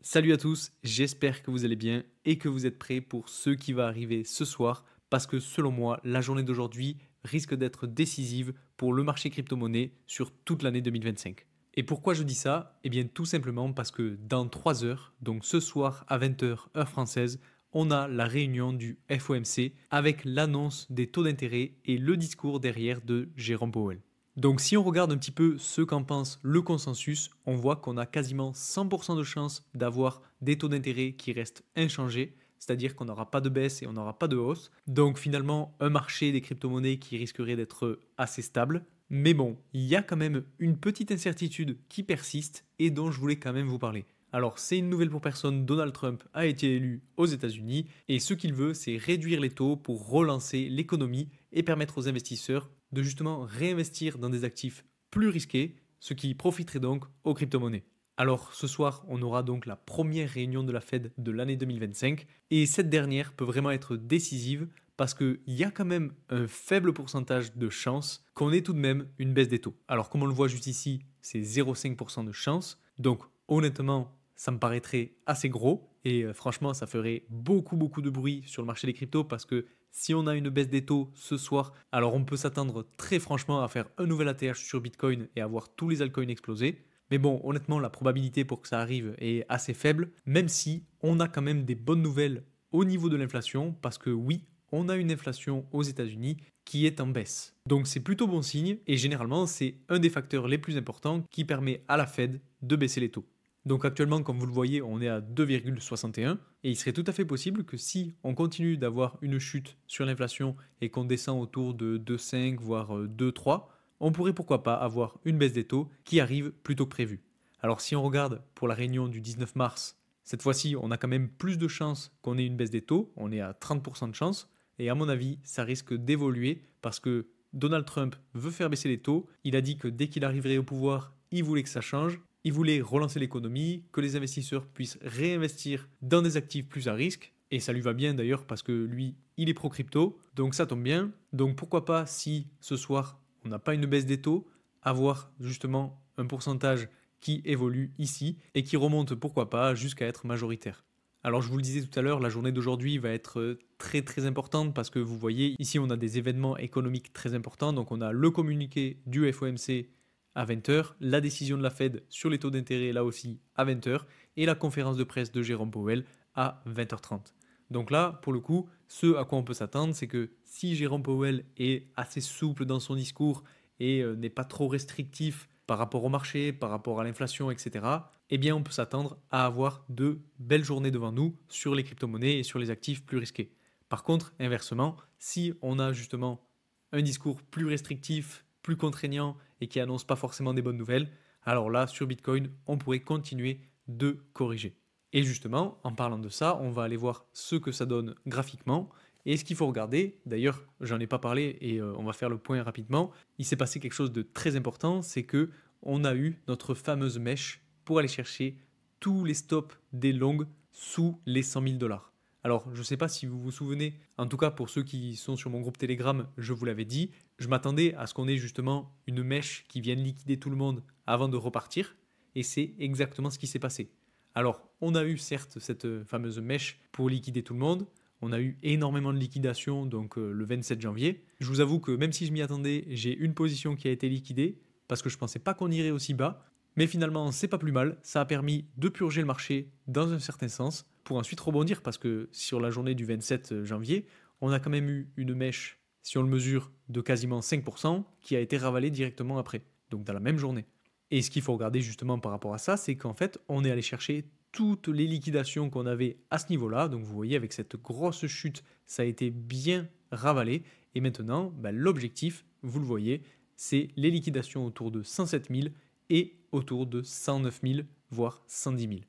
Salut à tous, j'espère que vous allez bien et que vous êtes prêts pour ce qui va arriver ce soir parce que selon moi, la journée d'aujourd'hui risque d'être décisive pour le marché crypto-monnaie sur toute l'année 2025. Et pourquoi je dis ça? Eh bien tout simplement parce que dans 3 heures, donc ce soir à 20 heures heure française, on a la réunion du FOMC avec l'annonce des taux d'intérêt et le discours derrière de Jérôme Powell. Donc si on regarde un petit peu ce qu'en pense le consensus, on voit qu'on a quasiment 100% de chances d'avoir des taux d'intérêt qui restent inchangés, c'est-à-dire qu'on n'aura pas de baisse et on n'aura pas de hausse. Donc finalement, un marché des crypto-monnaies qui risquerait d'être assez stable. Mais bon, il y a quand même une petite incertitude qui persiste et dont je voulais quand même vous parler. Alors, c'est une nouvelle pour personne, Donald Trump a été élu aux États-Unis et ce qu'il veut, c'est réduire les taux pour relancer l'économie et permettre aux investisseurs de justement réinvestir dans des actifs plus risqués, ce qui profiterait donc aux crypto-monnaies. Alors ce soir, on aura donc la première réunion de la Fed de l'année 2025 et cette dernière peut vraiment être décisive parce qu'il y a quand même un faible pourcentage de chances qu'on ait tout de même une baisse des taux. Alors comme on le voit juste ici, c'est 0,5% de chance. Donc honnêtement, ça me paraîtrait assez gros et franchement, ça ferait beaucoup de bruit sur le marché des cryptos parce que si on a une baisse des taux ce soir, alors on peut s'attendre très franchement à faire un nouvel ATH sur Bitcoin et à voir tous les altcoins exploser. Mais bon, honnêtement, la probabilité pour que ça arrive est assez faible, même si on a quand même des bonnes nouvelles au niveau de l'inflation, parce que oui, on a une inflation aux États-Unis qui est en baisse. Donc c'est plutôt bon signe, et généralement c'est un des facteurs les plus importants qui permet à la Fed de baisser les taux. Donc actuellement, comme vous le voyez, on est à 2,61 et il serait tout à fait possible que si on continue d'avoir une chute sur l'inflation et qu'on descend autour de 2,5 voire 2,3, on pourrait pourquoi pas avoir une baisse des taux qui arrive plus tôt que prévu. Alors si on regarde pour la réunion du 19 mars, cette fois-ci, on a quand même plus de chances qu'on ait une baisse des taux, on est à 30% de chance et à mon avis, ça risque d'évoluer parce que Donald Trump veut faire baisser les taux, il a dit que dès qu'il arriverait au pouvoir, il voulait que ça change. Il voulait relancer l'économie, que les investisseurs puissent réinvestir dans des actifs plus à risque. Et ça lui va bien d'ailleurs parce que lui, il est pro-crypto. Donc ça tombe bien. Donc pourquoi pas, si ce soir, on n'a pas une baisse des taux, avoir justement un pourcentage qui évolue ici et qui remonte pourquoi pas jusqu'à être majoritaire. Alors je vous le disais tout à l'heure, la journée d'aujourd'hui va être très importante parce que vous voyez, ici on a des événements économiques très importants. Donc on a le communiqué du FOMC à 20 heures, la décision de la Fed sur les taux d'intérêt là aussi à 20 heures et la conférence de presse de Jérôme Powell à 20h30. Donc là, pour le coup, ce à quoi on peut s'attendre, c'est que si Jérôme Powell est assez souple dans son discours et n'est pas trop restrictif par rapport au marché, par rapport à l'inflation, etc., eh bien on peut s'attendre à avoir de belles journées devant nous sur les crypto-monnaies et sur les actifs plus risqués. Par contre, inversement, si on a justement un discours plus restrictif, plus contraignant et qui annonce pas forcément des bonnes nouvelles, alors là, sur Bitcoin, on pourrait continuer de corriger. Et justement, en parlant de ça, on va aller voir ce que ça donne graphiquement. Et ce qu'il faut regarder, d'ailleurs, j'en ai pas parlé et on va faire le point rapidement, il s'est passé quelque chose de très important, c'est que on a eu notre fameuse mèche pour aller chercher tous les stops des longs sous les 100 000 dollars. Alors, je ne sais pas si vous vous souvenez, en tout cas pour ceux qui sont sur mon groupe Telegram, je vous l'avais dit, je m'attendais à ce qu'on ait justement une mèche qui vienne liquider tout le monde avant de repartir, et c'est exactement ce qui s'est passé. Alors, on a eu certes cette fameuse mèche pour liquider tout le monde, on a eu énormément de liquidations, donc le 27 janvier. Je vous avoue que même si je m'y attendais, j'ai une position qui a été liquidée, parce que je ne pensais pas qu'on irait aussi bas, mais finalement, c'est pas plus mal, ça a permis de purger le marché dans un certain sens, pour ensuite rebondir, parce que sur la journée du 27 janvier, on a quand même eu une mèche, si on le mesure, de quasiment 5%, qui a été ravalée directement après, donc dans la même journée. Et ce qu'il faut regarder justement par rapport à ça, c'est qu'en fait, on est allé chercher toutes les liquidations qu'on avait à ce niveau-là, donc vous voyez, avec cette grosse chute, ça a été bien ravalé, et maintenant, l'objectif, vous le voyez, c'est les liquidations autour de 107 000 et autour de 109 000, voire 110 000.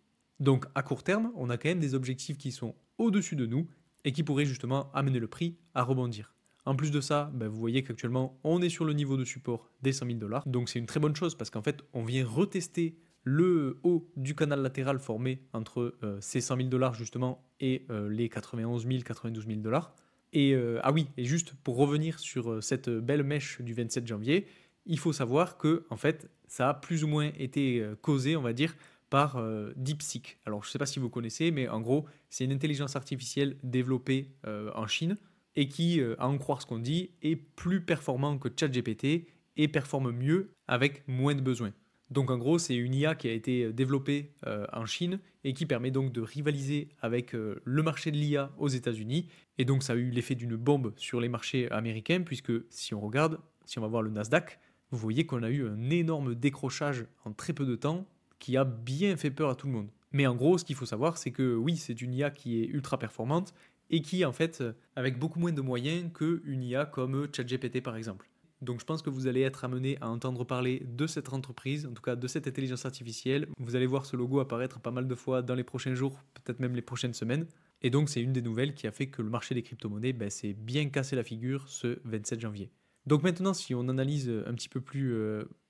Donc à court terme, on a quand même des objectifs qui sont au-dessus de nous et qui pourraient justement amener le prix à rebondir. En plus de ça, vous voyez qu'actuellement, on est sur le niveau de support des 100 000 dollars. Donc c'est une très bonne chose parce qu'en fait, on vient retester le haut du canal latéral formé entre ces 100 000 dollars justement et les 91 000, 92 000 dollars. Et ah oui, et juste pour revenir sur cette belle mèche du 27 janvier, il faut savoir que en fait, ça a plus ou moins été causé, on va dire, par DeepSeek. Alors je ne sais pas si vous connaissez, mais en gros, c'est une intelligence artificielle développée en Chine et qui, à en croire ce qu'on dit, est plus performant que ChatGPT et performe mieux avec moins de besoins. Donc en gros, c'est une IA qui a été développée en Chine et qui permet donc de rivaliser avec le marché de l'IA aux États-Unis. Et donc ça a eu l'effet d'une bombe sur les marchés américains, puisque si on regarde, si on va voir le Nasdaq, vous voyez qu'on a eu un énorme décrochage en très peu de temps qui a bien fait peur à tout le monde. Mais en gros, ce qu'il faut savoir, c'est que oui, c'est une IA qui est ultra performante et qui, en fait, avec beaucoup moins de moyens qu'une IA comme ChatGPT par exemple. Donc je pense que vous allez être amené à entendre parler de cette entreprise, en tout cas de cette intelligence artificielle. Vous allez voir ce logo apparaître pas mal de fois dans les prochains jours, peut-être même les prochaines semaines. Et donc c'est une des nouvelles qui a fait que le marché des crypto-monnaies s'est bien cassé la figure ce 27 janvier. Donc maintenant, si on analyse un petit peu plus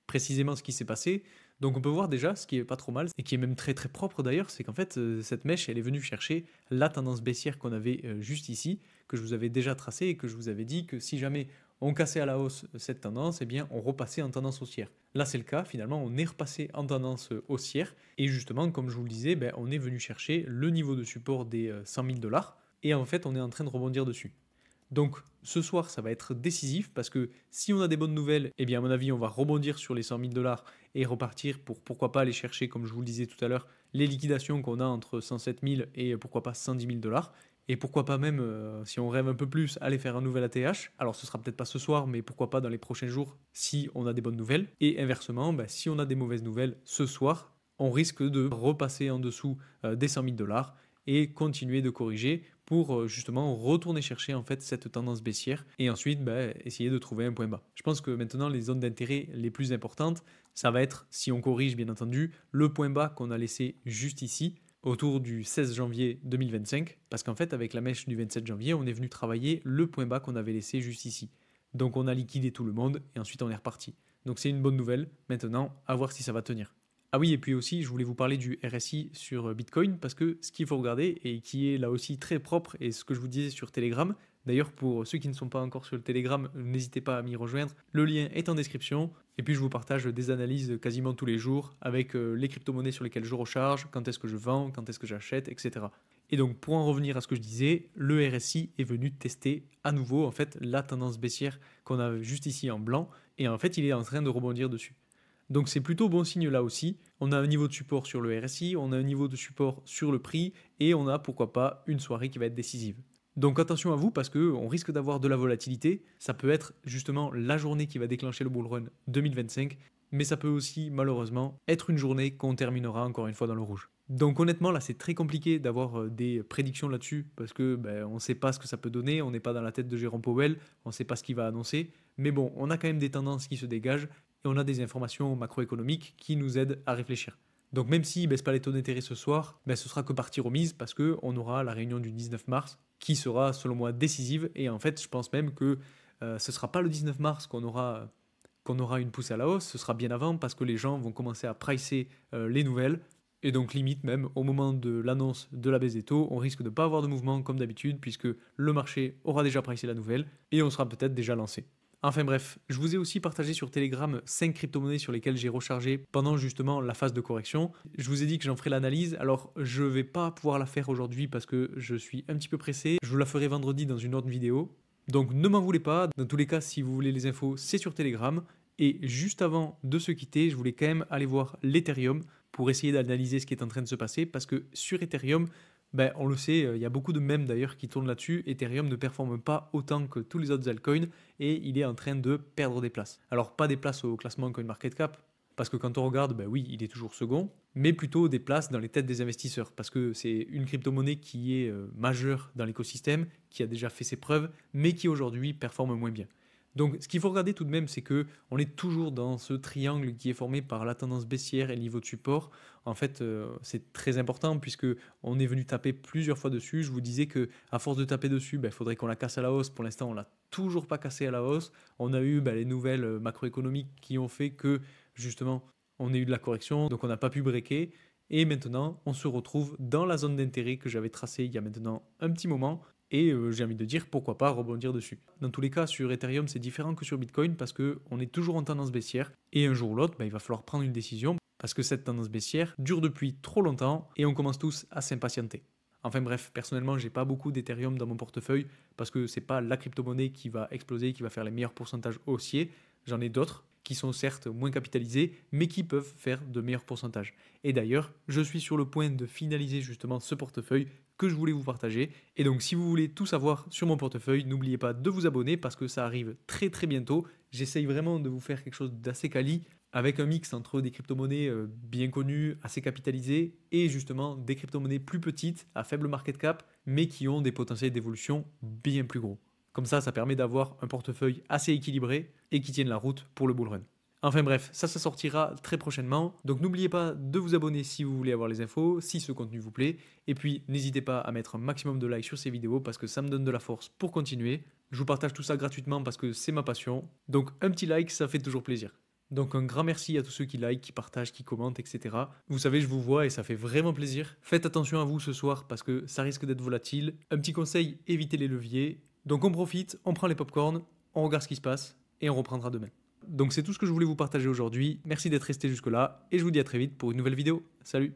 précisément ce qui s'est passé, donc on peut voir déjà ce qui est pas trop mal et qui est même très très propre d'ailleurs, c'est qu'en fait cette mèche elle est venue chercher la tendance baissière qu'on avait juste ici, que je vous avais déjà tracée et que je vous avais dit que si jamais on cassait à la hausse cette tendance, eh bien on repassait en tendance haussière. Là c'est le cas, finalement on est repassé en tendance haussière et justement comme je vous le disais, on est venu chercher le niveau de support des 100 000 dollars et en fait on est en train de rebondir dessus. Donc ce soir, ça va être décisif parce que si on a des bonnes nouvelles, eh bien à mon avis, on va rebondir sur les 100 000 dollars et repartir pour pourquoi pas aller chercher, comme je vous le disais tout à l'heure, les liquidations qu'on a entre 107 000 et pourquoi pas 110 000 dollars. Et pourquoi pas même, si on rêve un peu plus, aller faire un nouvel ATH. Alors ce sera peut-être pas ce soir, mais pourquoi pas dans les prochains jours si on a des bonnes nouvelles. Et inversement, si on a des mauvaises nouvelles ce soir, on risque de repasser en dessous des 100 000 dollars et continuer de corriger pour justement retourner chercher en fait cette tendance baissière et ensuite essayer de trouver un point bas. Je pense que maintenant les zones d'intérêt les plus importantes, ça va être, si on corrige bien entendu, le point bas qu'on a laissé juste ici, autour du 16 janvier 2025, parce qu'en fait avec la mèche du 27 janvier, on est venu travailler le point bas qu'on avait laissé juste ici. Donc on a liquidé tout le monde et ensuite on est reparti. Donc c'est une bonne nouvelle, maintenant à voir si ça va tenir. Ah oui, et puis aussi, je voulais vous parler du RSI sur Bitcoin parce que ce qu'il faut regarder et qui est là aussi très propre et ce que je vous disais sur Telegram, d'ailleurs pour ceux qui ne sont pas encore sur le Telegram, n'hésitez pas à m'y rejoindre, le lien est en description et puis je vous partage des analyses quasiment tous les jours avec les crypto-monnaies sur lesquelles je recharge, quand est-ce que je vends, quand est-ce que j'achète, etc. Et donc pour en revenir à ce que je disais, le RSI est venu tester à nouveau en fait la tendance baissière qu'on a juste ici en blanc et en fait il est en train de rebondir dessus. Donc c'est plutôt bon signe là aussi. On a un niveau de support sur le RSI, on a un niveau de support sur le prix et on a pourquoi pas une soirée qui va être décisive. Donc attention à vous parce qu'on risque d'avoir de la volatilité. Ça peut être justement la journée qui va déclencher le bull run 2025, mais ça peut aussi malheureusement être une journée qu'on terminera encore une fois dans le rouge. Donc honnêtement là c'est très compliqué d'avoir des prédictions là-dessus parce que on ne sait pas ce que ça peut donner, on n'est pas dans la tête de Jérôme Powell, on ne sait pas ce qu'il va annoncer, mais bon on a quand même des tendances qui se dégagent et on a des informations macroéconomiques qui nous aident à réfléchir. Donc même s'il ne baisse pas les taux d'intérêt ce soir, ce sera que partie remise parce qu'on aura la réunion du 19 mars qui sera selon moi décisive et en fait je pense même que ce ne sera pas le 19 mars qu'on aura une poussée à la hausse, ce sera bien avant parce que les gens vont commencer à pricer les nouvelles et donc limite même au moment de l'annonce de la baisse des taux, on risque de ne pas avoir de mouvement comme d'habitude puisque le marché aura déjà pricé la nouvelle et on sera peut-être déjà lancé. Enfin bref, je vous ai aussi partagé sur Telegram 5 crypto-monnaies sur lesquelles j'ai rechargé pendant justement la phase de correction. Je vous ai dit que j'en ferai l'analyse, alors je ne vais pas pouvoir la faire aujourd'hui parce que je suis un petit peu pressé. Je vous la ferai vendredi dans une autre vidéo. Donc ne m'en voulez pas, dans tous les cas si vous voulez les infos c'est sur Telegram. Et juste avant de se quitter, je voulais quand même aller voir l'Ethereum pour essayer d'analyser ce qui est en train de se passer parce que sur Ethereum, on le sait, il y a beaucoup de mèmes d'ailleurs qui tournent là-dessus. Ethereum ne performe pas autant que tous les autres altcoins et il est en train de perdre des places. Alors pas des places au classement CoinMarketCap, parce que quand on regarde, oui, il est toujours second, mais plutôt des places dans les têtes des investisseurs, parce que c'est une crypto-monnaie qui est majeure dans l'écosystème, qui a déjà fait ses preuves, mais qui aujourd'hui performe moins bien. Donc ce qu'il faut regarder tout de même, c'est que on est toujours dans ce triangle qui est formé par la tendance baissière et le niveau de support. En fait, c'est très important puisque on est venu taper plusieurs fois dessus. Je vous disais que à force de taper dessus, il faudrait qu'on la casse à la hausse. Pour l'instant, on l'a toujours pas cassé à la hausse. On a eu les nouvelles macroéconomiques qui ont fait que justement on a eu de la correction, donc on n'a pas pu breaker. Et maintenant, on se retrouve dans la zone d'intérêt que j'avais tracée il y a maintenant un petit moment. Et j'ai envie de dire pourquoi pas rebondir dessus. Dans tous les cas, sur Ethereum, c'est différent que sur Bitcoin parce qu'on est toujours en tendance baissière et un jour ou l'autre, il va falloir prendre une décision. parce que cette tendance baissière dure depuis trop longtemps et on commence tous à s'impatienter. Enfin bref, personnellement, j'ai pas beaucoup d'Ethereum dans mon portefeuille parce que c'est pas la crypto-monnaie qui va exploser, qui va faire les meilleurs pourcentages haussiers. J'en ai d'autres qui sont certes moins capitalisés, mais qui peuvent faire de meilleurs pourcentages. Et d'ailleurs, je suis sur le point de finaliser justement ce portefeuille que je voulais vous partager. Et donc, si vous voulez tout savoir sur mon portefeuille, n'oubliez pas de vous abonner parce que ça arrive très très bientôt. J'essaye vraiment de vous faire quelque chose d'assez quali avec un mix entre des crypto-monnaies bien connues, assez capitalisées, et justement des crypto-monnaies plus petites, à faible market cap, mais qui ont des potentiels d'évolution bien plus gros. Comme ça permet d'avoir un portefeuille assez équilibré et qui tienne la route pour le bull run. Enfin bref, ça sortira très prochainement, donc n'oubliez pas de vous abonner si vous voulez avoir les infos, si ce contenu vous plaît, et puis n'hésitez pas à mettre un maximum de likes sur ces vidéos parce que ça me donne de la force pour continuer. Je vous partage tout ça gratuitement parce que c'est ma passion, donc un petit like, ça fait toujours plaisir. Donc un grand merci à tous ceux qui like, qui partagent, qui commentent, etc. Vous savez, je vous vois et ça fait vraiment plaisir. Faites attention à vous ce soir parce que ça risque d'être volatile. Un petit conseil, évitez les leviers. Donc on profite, on prend les popcorns, on regarde ce qui se passe et on reprendra demain. Donc c'est tout ce que je voulais vous partager aujourd'hui. Merci d'être resté jusque là et je vous dis à très vite pour une nouvelle vidéo. Salut!